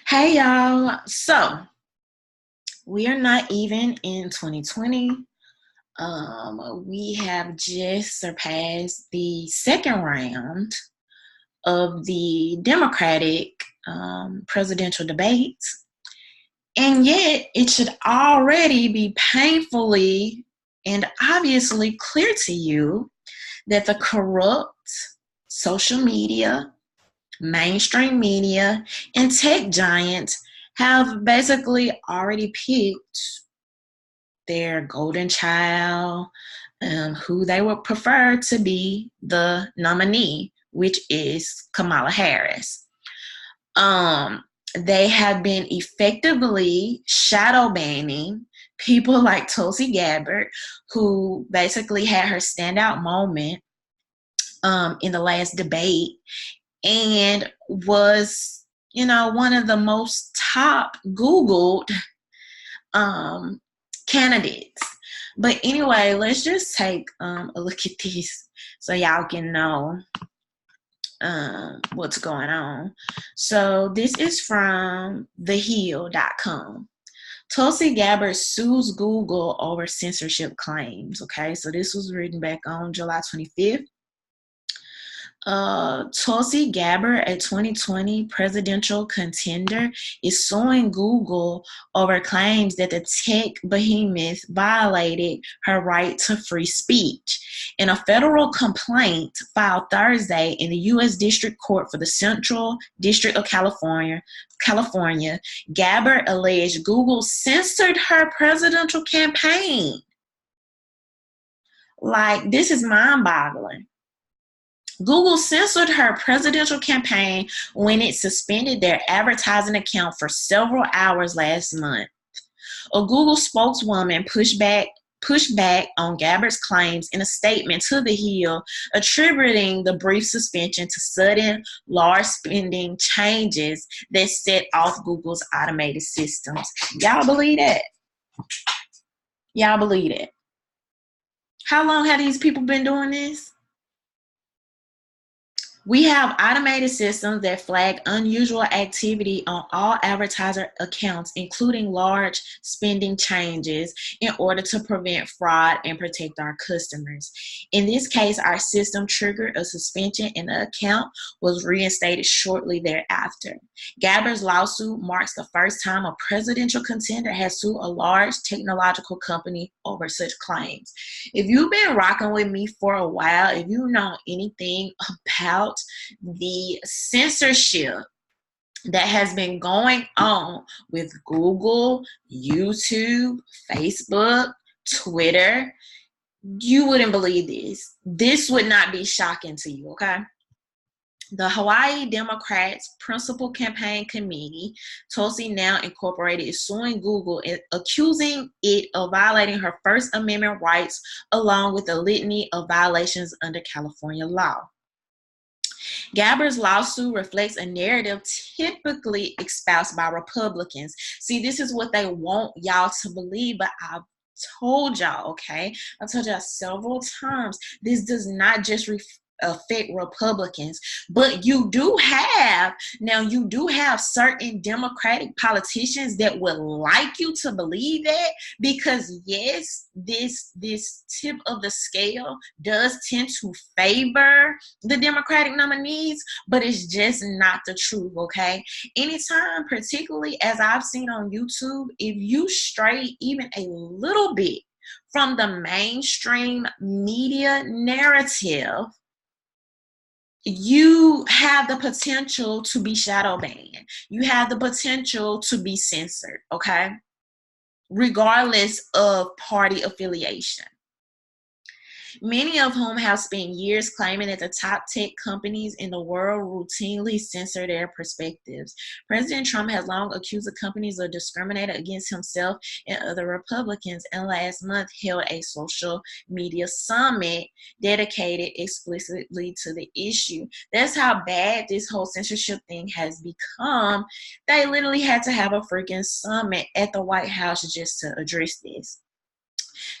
Hey y'all. So we are not even in 2020. We have just surpassed the second round of the Democratic presidential debates. And yet it should already be painfully and obviously clear to you that the corrupt social media, mainstream media, and tech giants have basically already picked their golden child, who they would prefer to be the nominee, which is Kamala Harris. They have been effectively shadow banning people like Tulsi Gabbard, who basically had her standout moment in the last debate and was, one of the most top Googled candidates. But anyway, let's just take a look at this so y'all can know what's going on. So this is from thehill.com. Tulsi Gabbard sues Google over censorship claims. Okay, so this was written back on July 25th. Tulsi Gabbard, a 2020 presidential contender, is suing Google over claims that the tech behemoth violated her right to free speech. In a federal complaint filed Thursday in the U.S. District Court for the Central District of California, Gabbard alleged Google censored her presidential campaign. Like, this is mind-boggling. Google censored her presidential campaign when it suspended their advertising account for several hours last month. A Google spokeswoman pushed back on Gabbard's claims in a statement to The Hill, attributing the brief suspension to sudden, large spending changes that set off Google's automated systems. Y'all believe that? Y'all believe it? How long have these people been doing this? We have automated systems that flag unusual activity on all advertiser accounts, including large spending changes, in order to prevent fraud and protect our customers. In this case, our system triggered a suspension and the account was reinstated shortly thereafter. Gabbard's lawsuit marks the first time a presidential contender has sued a large technological company over such claims. If you've been rocking with me for a while, if you know anything about the censorship that has been going on with Google, YouTube, Facebook, Twitter, you wouldn't believe this. This would not be shocking to you, okay? The Hawaii Democrats' principal campaign committee, Tulsi Now Incorporated, is suing Google, accusing it of violating her First Amendment rights, along with a litany of violations under California law. Gabbard's lawsuit reflects a narrative typically espoused by Republicans. See, this is what they want y'all to believe, but I've told y'all, okay? I've told y'all several times, this does not just affect Republicans, but you do have certain Democratic politicians that would like you to believe that, because yes, this tip of the scale does tend to favor the Democratic nominees, but it's just not the truth, okay? Anytime, particularly as I've seen on YouTube, if you stray even a little bit from the mainstream media narrative, you have the potential to be shadow banned. You have the potential to be censored, okay? Regardless of party affiliation. Many of whom have spent years claiming that the top tech companies in the world routinely censor their perspectives. President Trump has long accused the companies of discriminating against himself and other Republicans, and last month held a social media summit dedicated explicitly to the issue. That's how bad this whole censorship thing has become. They literally had to have a freaking summit at the White House just to address this.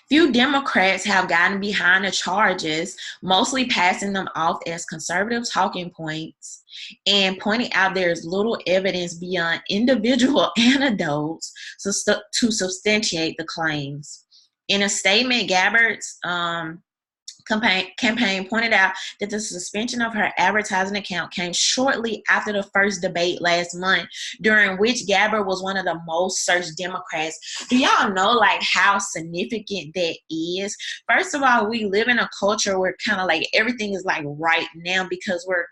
Few Democrats have gotten behind the charges, mostly passing them off as conservative talking points and pointing out there's little evidence beyond individual anecdotes to substantiate the claims. In a statement, Gabbard's campaign pointed out that the suspension of her advertising account came shortly after the first debate last month, during which Gabbard was one of the most searched Democrats. Do y'all know like how significant that is? First of all, we live in a culture where kind of like everything is like right now because we're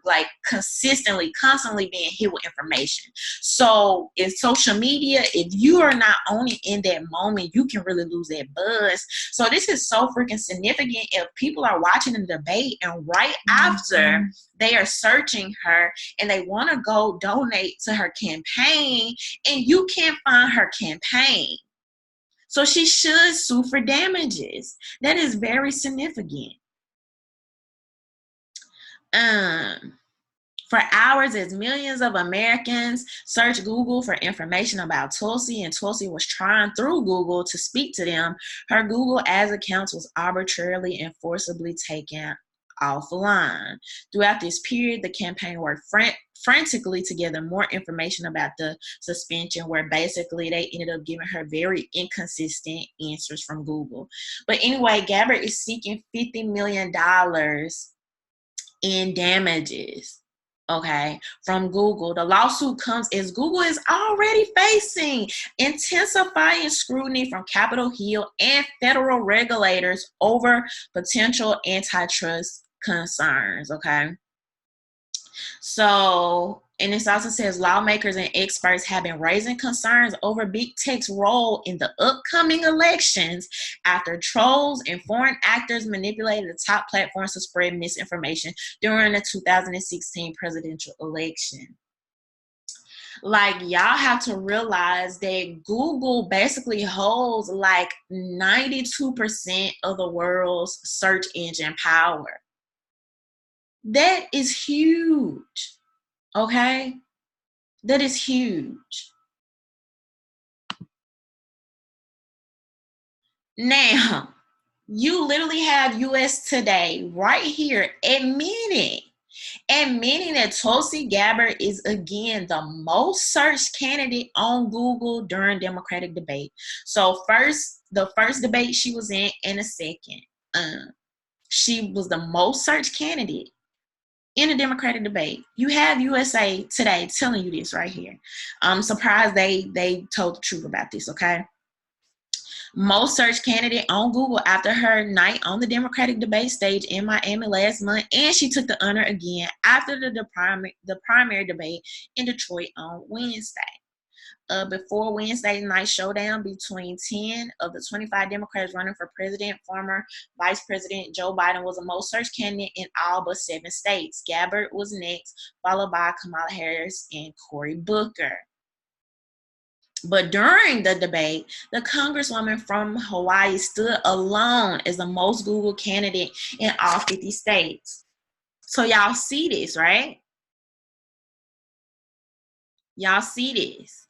like constantly being hit with information. So in social media, if you are not only in that moment, you can really lose that buzz. So this is so freaking significant. If people are watching the debate and right after they are searching her and they want to go donate to her campaign and you can't find her campaign, so she should sue for damages. That is very significant. For hours, as millions of Americans searched Google for information about Tulsi, and Tulsi was trying through Google to speak to them, her Google Ads accounts was arbitrarily and forcibly taken offline. Throughout this period, the campaign worked frantically to gather more information about the suspension, where basically they ended up giving her very inconsistent answers from Google. But anyway, Gabbard is seeking $50 million in damages, okay, from Google. The lawsuit comes as Google is already facing intensifying scrutiny from Capitol Hill and federal regulators over potential antitrust concerns, okay? So, and this also says lawmakers and experts have been raising concerns over big tech's role in the upcoming elections after trolls and foreign actors manipulated the top platforms to spread misinformation during the 2016 presidential election. Like, y'all have to realize that Google basically holds like 92% of the world's search engine power. That is huge. Okay? That is huge. Now, you literally have US Today right here admitting that Tulsi Gabbard is again the most searched candidate on Google during Democratic debate. So the first debate she was in and the second, she was the most searched candidate in a Democratic debate. You have USA Today telling you this right here. I'm surprised they told the truth about this, okay? Most searched candidate on Google after her night on the Democratic debate stage in Miami last month, and she took the honor again after the primary debate in Detroit on Wednesday. Before Wednesday night showdown between 10 of the 25 Democrats running for president, former Vice President Joe Biden was the most searched candidate in all but 7 states. Gabbard was next, followed by Kamala Harris and Cory Booker. But during the debate, the Congresswoman from Hawaii stood alone as the most Google candidate in all 50 states. So y'all see this, right? Y'all see this.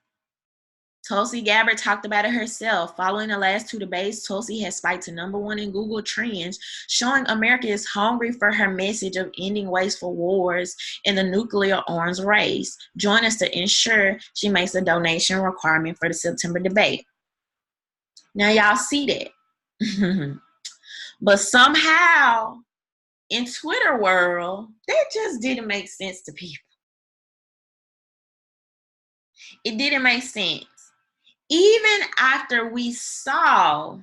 Tulsi Gabbard talked about it herself. Following the last 2 debates, Tulsi has spiked to #1 in Google Trends, showing America is hungry for her message of ending wasteful wars in the nuclear arms race. Join us to ensure she makes a donation requirement for the September debate. Now y'all see that. But somehow in Twitter world, that just didn't make sense to people. It didn't make sense. Even after we saw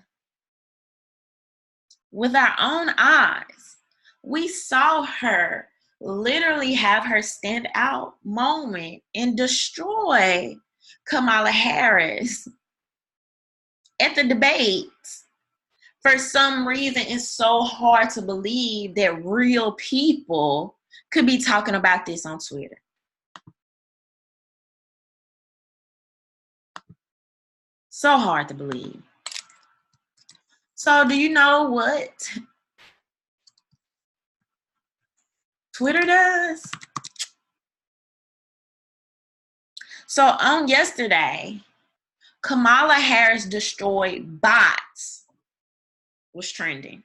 with our own eyes, we saw her literally have her stand out moment and destroy Kamala Harris at the debates. For some reason, it's so hard to believe that real people could be talking about this on Twitter. So hard to believe. So do you know what Twitter does? So on yesterday, Kamala Harris destroyed bots was trending.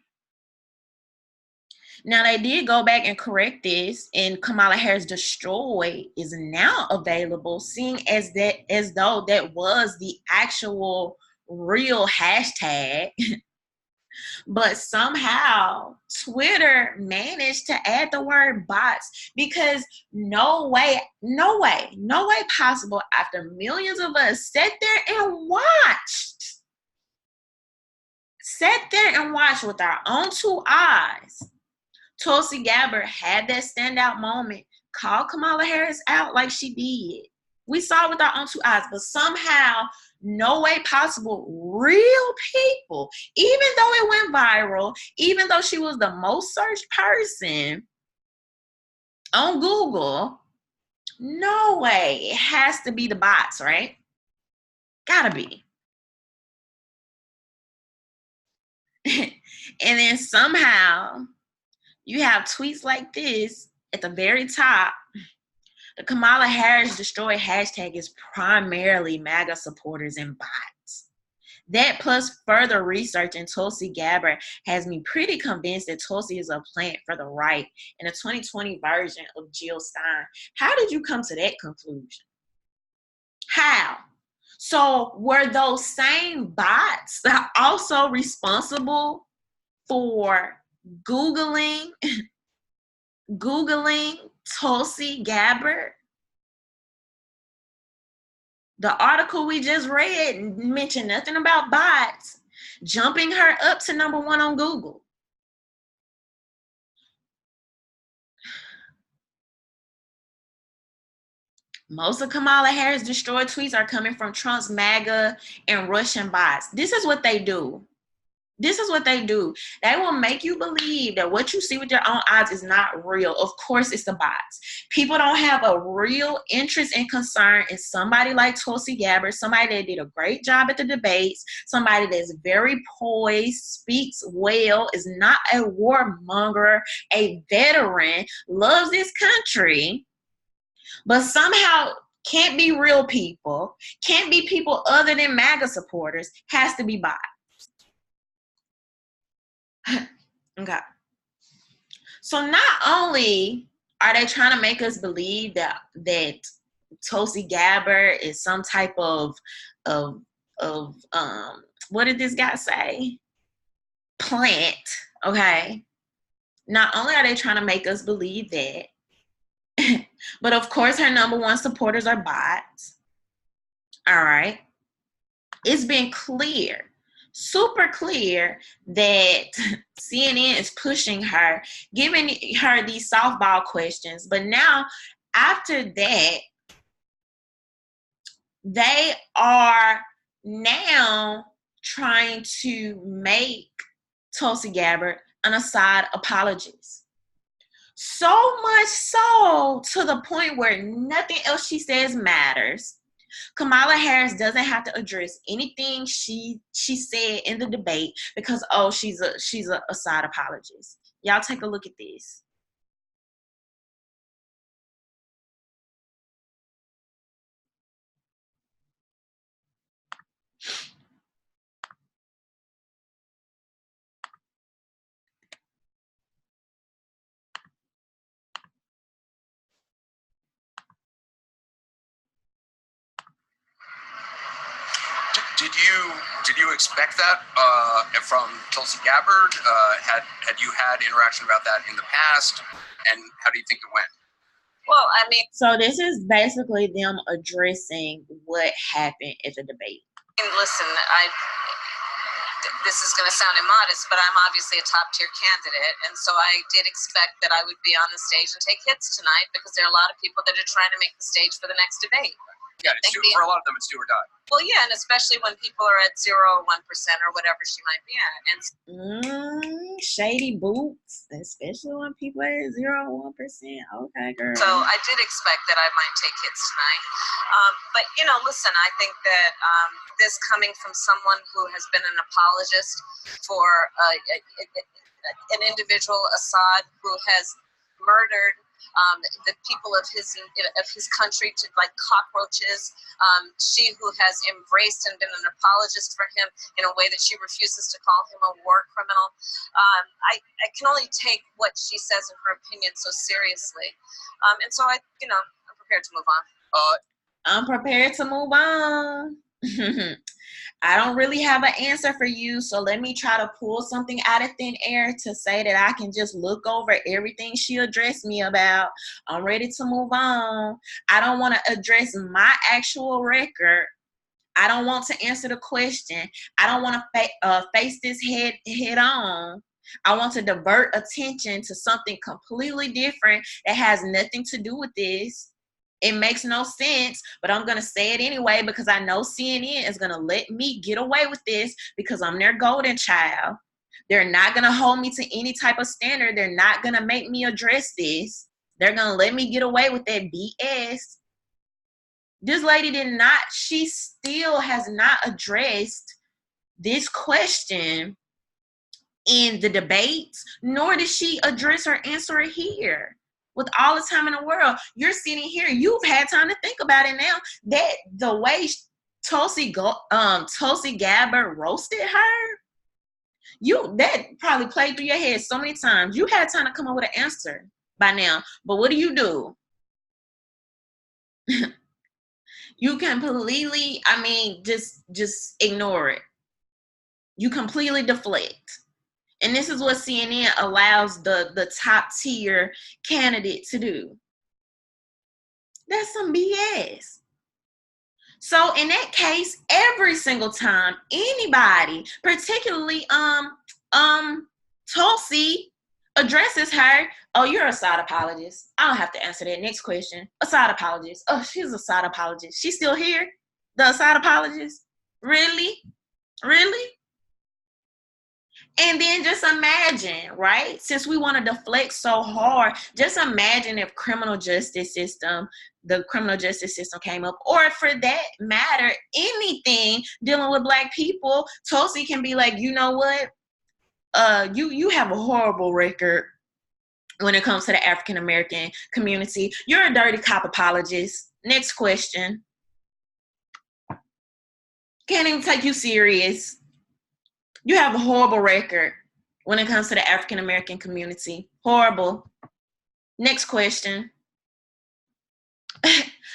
Now they did go back and correct this, and Kamala Harris destroyed is now available, seeing as though that was the actual real hashtag. But somehow Twitter managed to add the word bots, because no way possible, after millions of us sat there and watched with our own two eyes, Tulsi Gabbard had that standout moment, called Kamala Harris out like she did. We saw it with our own two eyes, but somehow, no way possible, real people, even though it went viral, even though she was the most searched person on Google, no way, it has to be the bots, right? Gotta be. And then somehow you have tweets like this at the very top. The Kamala Harris destroyed hashtag is primarily MAGA supporters and bots. That plus further research in Tulsi Gabbard has me pretty convinced that Tulsi is a plant for the right in a 2020 version of Jill Stein. How did you come to that conclusion? How? So were those same bots also responsible for Googling Tulsi Gabbard? The article we just read mentioned nothing about bots jumping her up to number 1 on Google. Most of Kamala Harris destroyed tweets are coming from Trump's MAGA and Russian bots. This is what they do. They will make you believe that what you see with your own eyes is not real. Of course, it's the bots. People don't have a real interest and concern in somebody like Tulsi Gabbard, somebody that did a great job at the debates, somebody that's very poised, speaks well, is not a warmonger, a veteran, loves this country, but somehow can't be real people, can't be people other than MAGA supporters, has to be bots. Okay. So not only are they trying to make us believe that Tulsi Gabbard is some type of what did this guy say? Plant, okay? Not only are they trying to make us believe that, but of course her number 1 supporters are bots. All right. It's been clear, super clear, that CNN is pushing her, giving her these softball questions. But now, after that, they are now trying to make Tulsi Gabbard an aside apologist. So much so to the point where nothing else she says matters. Kamala Harris doesn't have to address anything she said in the debate because she's a side apologist. Y'all take a look at this. Did you expect that from Tulsi Gabbard? Had you had interaction about that in the past? And how do you think it went? Well, I mean, so this is basically them addressing what happened at the debate. Listen, this is going to sound immodest, but I'm obviously a top-tier candidate, and so I did expect that I would be on the stage and take hits tonight because there are a lot of people that are trying to make the stage for the next debate. Yeah, for a lot of them, it's do or die. Well, yeah, and especially when people are at 0 or 1% or whatever she might be at. And shady boots, especially when people are at 0 or 1%. Okay, girl. So I did expect that I might take hits tonight. But, listen, I think that this coming from someone who has been an apologist for an individual, Assad, who has murdered the people of his country to like cockroaches. She who has embraced and been an apologist for him in a way that she refuses to call him a war criminal. I can only take what she says in her opinion so seriously. And so I'm prepared to move on. I'm prepared to move on. I don't really have an answer for you, so let me try to pull something out of thin air to say that I can just look over everything she addressed me about. I'm ready to move on. I don't want to address my actual record. I don't want to answer the question. I don't want to face this head on. I want to divert attention to something completely different that has nothing to do with this. It makes no sense, but I'm going to say it anyway because I know CNN is going to let me get away with this because I'm their golden child. They're not going to hold me to any type of standard. They're not going to make me address this. They're going to let me get away with that BS. This lady she still has not addressed this question in the debates, nor did she address or answer it here. With all the time in the world, you're sitting here, you've had time to think about it now, that the way Tulsi Gabbard roasted her, that probably played through your head so many times. You had time to come up with an answer by now. But what do? You completely, just ignore it. You completely deflect. And this is what CNN allows the top tier candidate to do. That's some BS. So in that case, every single time anybody, particularly Tulsi, addresses her, oh, you're a side apologist. I don't have to answer that. Next question. A side apologist. Oh, she's a side apologist. She's still here? The side apologist? Really? Really? And then just imagine, right? Since we want to deflect so hard, just imagine if the criminal justice system came up, or for that matter, anything dealing with Black people. Tulsi can be like, you know what? You have a horrible record when it comes to the African American community. You're a dirty cop apologist. Next question. Can't even take you serious. You have a horrible record when it comes to the African American community. Horrible. Next question.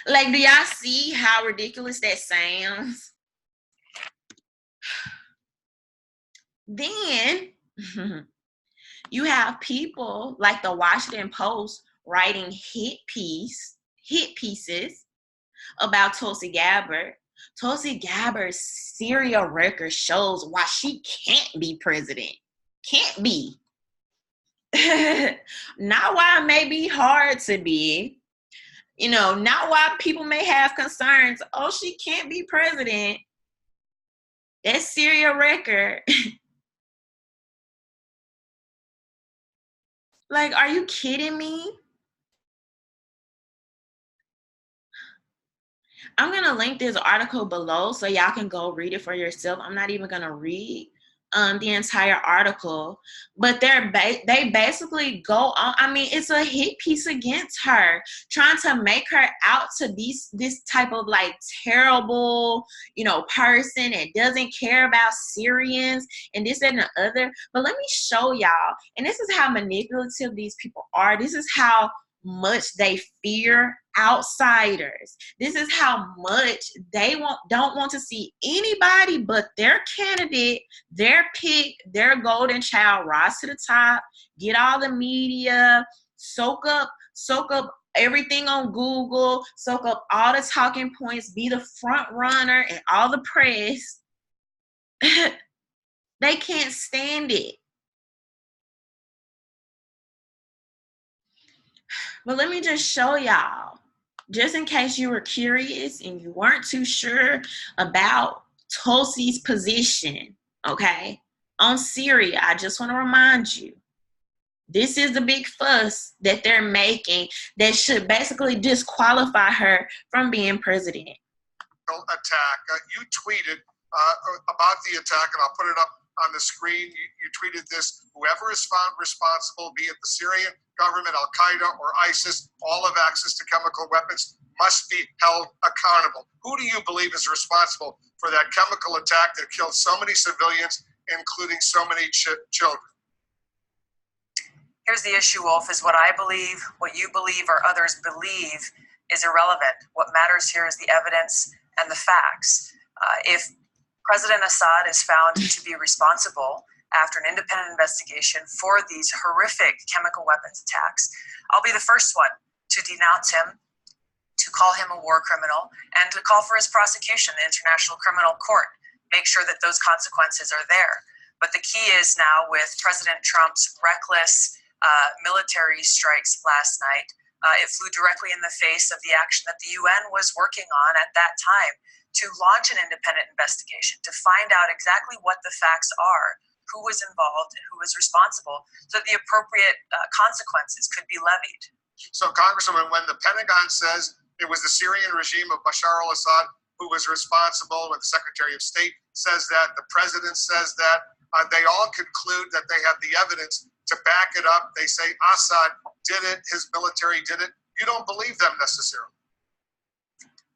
Like, do y'all see how ridiculous that sounds? Then you have people like the Washington Post writing hit pieces about Tulsi Gabbard. Tulsi Gabbard's Syria record shows why she can't be president. Can't be. Not why it may be hard to be. Not why people may have concerns. Oh, she can't be president. That Syria record. Like, are you kidding me? I'm going to link this article below so y'all can go read it for yourself. I'm not even going to read the entire article, but they basically go on. It's a hit piece against her, trying to make her out to be this type of like terrible, person that doesn't care about Syrians and this and the other. But let me show y'all, and this is how manipulative these people are. This is how much they fear outsiders. This is how much they don't want to see anybody but their candidate, their pick, their golden child rise to the top, get all the media, soak up everything on Google, soak up all the talking points, be the front runner and all the press. They can't stand it. But let me just show y'all, just in case you were curious and you weren't too sure about Tulsi's position, okay, on Syria. I just want to remind you, this is the big fuss that they're making that should basically disqualify her from being president. Attack. You tweeted about the attack, and I'll put it up on the screen. You tweeted this: whoever is found responsible, be it the Syrian government, Al-Qaeda, or ISIS, all have access to chemical weapons, must be held accountable. Who do you believe is responsible for that chemical attack that killed so many civilians, including so many children? Here's the issue, Wolf, is what I believe, what you believe, or others believe is irrelevant. What matters here is the evidence and the facts. If President Assad is found to be responsible after an independent investigation for these horrific chemical weapons attacks, I'll be the first one to denounce him, to call him a war criminal, and to call for his prosecution in the International Criminal Court. Make sure that those consequences are there. But the key is now with President Trump's reckless military strikes last night, it flew directly in the face of the action that the UN was working on at that time to launch an independent investigation, to find out exactly what the facts are, who was involved and who was responsible, so that the appropriate consequences could be levied. So, Congresswoman, when the Pentagon says it was the Syrian regime of Bashar al-Assad who was responsible, when the Secretary of State says that, the President says that, they all conclude that they have the evidence to back it up. They say Assad did it, his military did it. You don't believe them necessarily.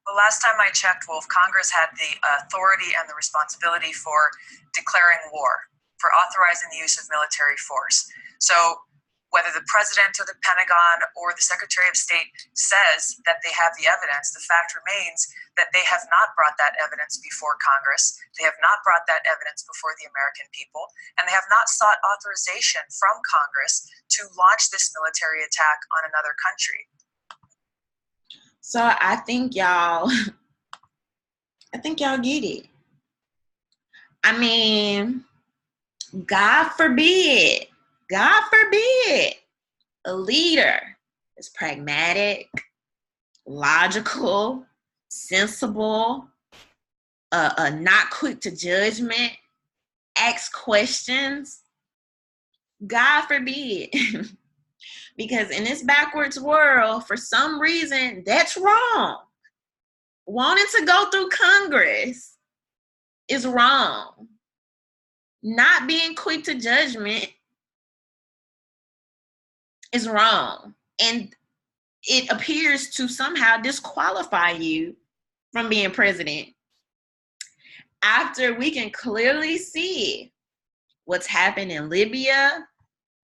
The last time I checked, Wolf, Congress had the authority and the responsibility for declaring war, for authorizing the use of military force. So whether the president or the Pentagon or the Secretary of State says that they have the evidence, the fact remains that they have not brought that evidence before Congress. They have not brought that evidence before the American people, and they have not sought authorization from Congress to launch this military attack on another country. So I think y'all get it. I mean, God forbid, a leader is pragmatic, logical, sensible, not quick to judgment, asks questions. God forbid. Because in this backwards world, for some reason, that's wrong. Wanting to go through Congress is wrong. Not being quick to judgment is wrong. And it appears to somehow disqualify you from being president. After we can clearly see what's happened in Libya,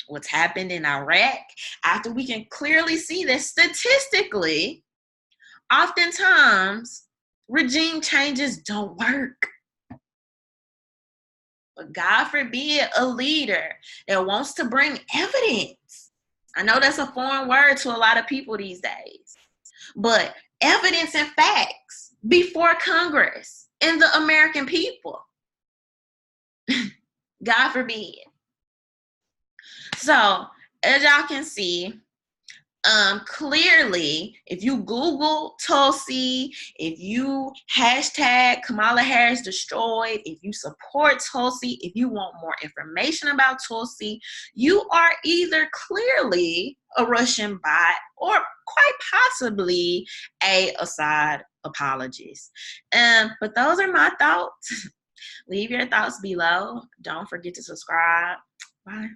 what's happened in Iraq, after we can clearly see that statistically, oftentimes, regime changes don't work. But God forbid a leader that wants to bring evidence. I know that's a foreign word to a lot of people these days, but evidence and facts before Congress and the American people. God forbid. So, as y'all can see, clearly, if you Google Tulsi, if you hashtag Kamala Harris destroyed, if you support Tulsi, if you want more information about Tulsi, you are either clearly a Russian bot or quite possibly a Assad apologist. But those are my thoughts. Leave your thoughts below. Don't forget to subscribe. Bye.